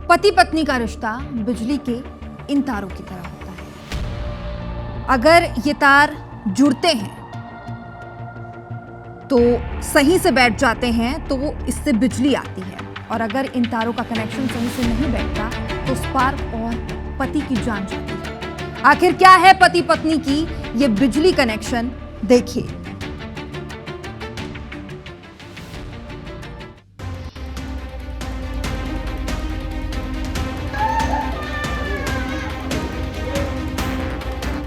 पति पत्नी का रिश्ता बिजली के इन तारों की तरह होता है। अगर ये तार जुड़ते हैं तो सही से बैठ जाते हैं तो इससे बिजली आती है, और अगर इन तारों का कनेक्शन सही से नहीं बैठता तो स्पार्क और पति की जान जाती है। आखिर क्या है पति पत्नी की ये बिजली कनेक्शन, देखिए।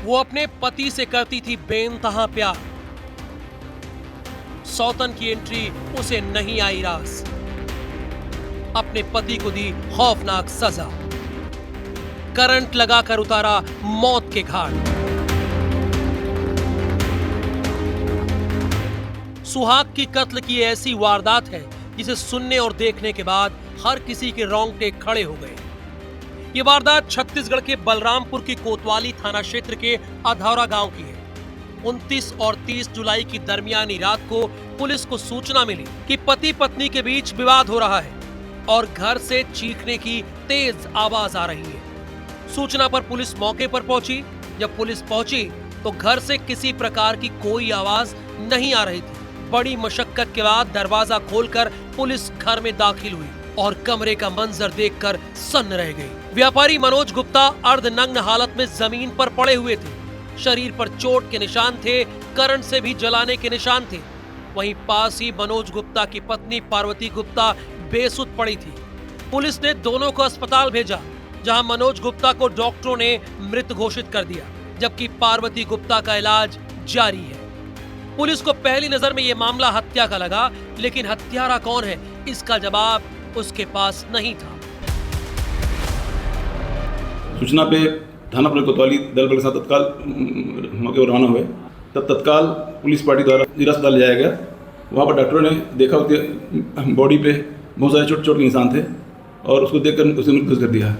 वो अपने पति से करती थी बेइंतहा प्यार। सौतन की एंट्री उसे नहीं आई रास। अपने पति को दी खौफनाक सजा, करंट लगाकर उतारा मौत के घाट। सुहाग की कत्ल की ऐसी वारदात है जिसे सुनने और देखने के बाद हर किसी के रोंगटे खड़े हो गए। ये वारदात छत्तीसगढ़ के बलरामपुर की कोतवाली थाना क्षेत्र के अधौरा गांव की है। 29 और 30 जुलाई की दरमियानी रात को पुलिस को सूचना मिली कि पति पत्नी के बीच विवाद हो रहा है और घर से चीखने की तेज आवाज आ रही है। सूचना पर पुलिस मौके पर पहुंची। जब पुलिस पहुंची तो घर से किसी प्रकार की कोई आवाज नहीं आ रही थी। बड़ी मशक्कत के बाद दरवाजा खोलकर पुलिस घर में दाखिल हुई और कमरे का मंजर देखकर सन्न रह गई। व्यापारी मनोज गुप्ता अर्धनग्न हालत में जमीन पर पड़े हुए थे। शरीर पर चोट के निशान थे, करंट से भी जलाने के निशान थे। वहीं पास ही मनोज गुप्ता की पत्नी पार्वती गुप्ता बेसुध पड़ी थी। पुलिस ने दोनों को अस्पताल भेजा, जहां मनोज गुप्ता को डॉक्टरों ने मृत घोषित कर दिया, जबकि पार्वती गुप्ता का इलाज जारी है। पुलिस को पहली नजर में यह मामला हत्या का लगा, लेकिन हत्यारा कौन है इसका जवाब उसके पास नहीं था। सूचना पे थाना पुलिस कोतवाली दल बल के साथ तत्काल मौके पर रवाना हुए। तब तत्काल पुलिस पार्टी द्वारा जिला अस्पताल ले जाया गया। वहाँ पर डॉक्टरों ने देखा उसके बॉडी पे बहुत सारे छोटे छोटे निशान थे और उसको देखकर उसे मृत घोषित कर दिया।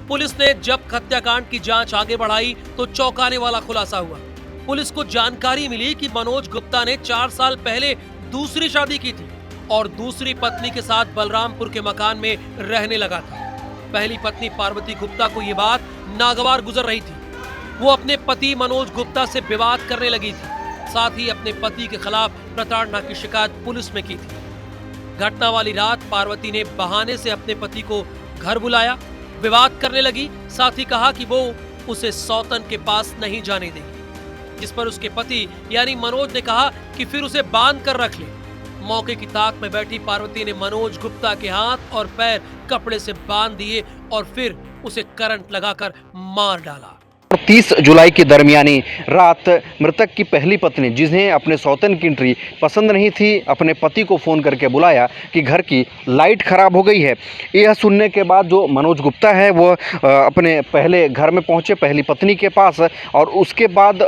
पुलिस ने जब हत्याकांड की जांच आगे बढ़ाई तो चौंकाने वाला खुलासा हुआ। पुलिस को जानकारी मिली कि मनोज गुप्ता ने 4 साल पहले दूसरी शादी की थी और दूसरी पत्नी के साथ बलरामपुर के मकान में रहने लगा था। पहली पत्नी पार्वती गुप्ता को यह बात नागवार गुजर रही थी। वो अपने पति मनोज गुप्ता से विवाद करने लगी थी। साथ ही अपने पति के खिलाफ प्रताड़ना की शिकायत पुलिस में की थी। घटना वाली रात पार्वती ने बहाने से अपने पति को घर बुलाया, विवाद करने लगी। साथ ही कहा कि वो उसे सौतन के पास नहीं जाने देगी, जिस पर उसके पति यानी मनोज ने कहा कि फिर उसे बांध कर रख ले। मौके की ताक में बैठी पार्वती ने मनोज गुप्ता के हाथ और पैर कपड़े से बांध दिए और फिर उसे करंट लगाकर मार डाला। 30 जुलाई की दरमियानी रात मृतक की पहली पत्नी, जिन्हें अपने सौतन की एंट्री पसंद नहीं थी, अपने पति को फ़ोन करके बुलाया कि घर की लाइट ख़राब हो गई है। यह सुनने के बाद जो मनोज गुप्ता है वो अपने पहले घर में पहुंचे पहली पत्नी के पास और उसके बाद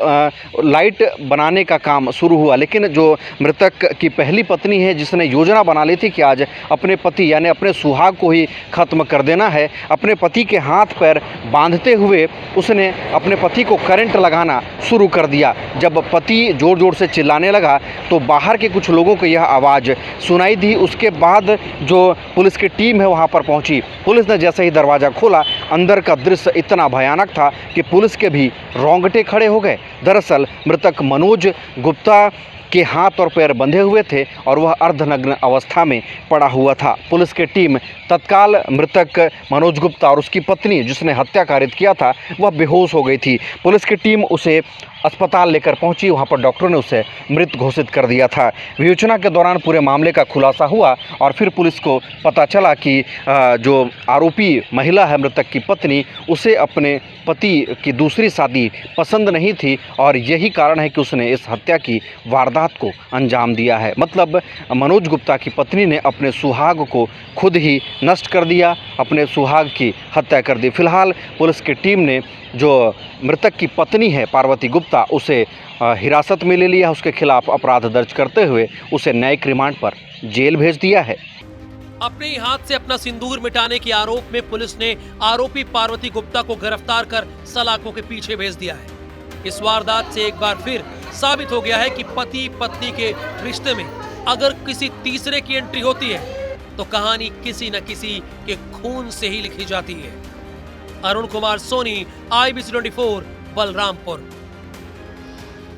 लाइट बनाने का काम शुरू हुआ। लेकिन जो मृतक की पहली पत्नी है, जिसने योजना बना ली थी कि आज अपने पति यानी अपने सुहाग को ही ख़त्म कर देना है, अपने पति के हाथ पैर बांधते हुए उसने अपने पति को करंट लगाना शुरू कर दिया। जब पति जोर जोर से चिल्लाने लगा तो बाहर के कुछ लोगों को यह आवाज़ सुनाई दी। उसके बाद जो पुलिस की टीम है वहां पर पहुंची। पुलिस ने जैसे ही दरवाज़ा खोला, अंदर का दृश्य इतना भयानक था कि पुलिस के भी रोंगटे खड़े हो गए। दरअसल मृतक मनोज गुप्ता के हाथ और पैर बंधे हुए थे और वह अर्धनग्न अवस्था में पड़ा हुआ था। पुलिस की टीम तत्काल मृतक मनोज गुप्ता और उसकी पत्नी, जिसने हत्या कारित किया था, वह बेहोश हो गई थी। पुलिस की टीम उसे अस्पताल लेकर पहुंची। वहां पर डॉक्टरों ने उसे मृत घोषित कर दिया था। विवेचना के दौरान पूरे मामले का खुलासा हुआ और फिर पुलिस को पता चला कि जो आरोपी महिला है, मृतक की पत्नी, उसे अपने पति की दूसरी शादी पसंद नहीं थी और यही कारण है कि उसने इस हत्या की वारदात को अंजाम दिया है। मतलब मनोज गुप्ता की पत्नी ने अपने सुहाग को खुद ही नष्ट कर दिया, अपने सुहाग की हत्या कर दी। फिलहाल पुलिस की टीम ने जो मृतक की पत्नी है पार्वती गुप्ता, उसे हिरासत में ले लिया। उसके खिलाफ अपराध दर्ज करते हुए उसे न्यायिक रिमांड पर जेल भेज दिया है। अपने ही हाथ से अपना सिंदूर मिटाने के आरोप में पुलिस ने आरोपी पार्वती गुप्ता को गिरफ्तार कर सलाखों के पीछे भेज दिया है। इस वारदात से एक बार फिर साबित हो गया है कि पति पत्नी के रिश्ते में अगर किसी तीसरे की एंट्री होती है तो कहानी किसी न किसी के खून से ही लिखी जाती है। अरुण कुमार सोनी, IBC 24, बलरामपुर।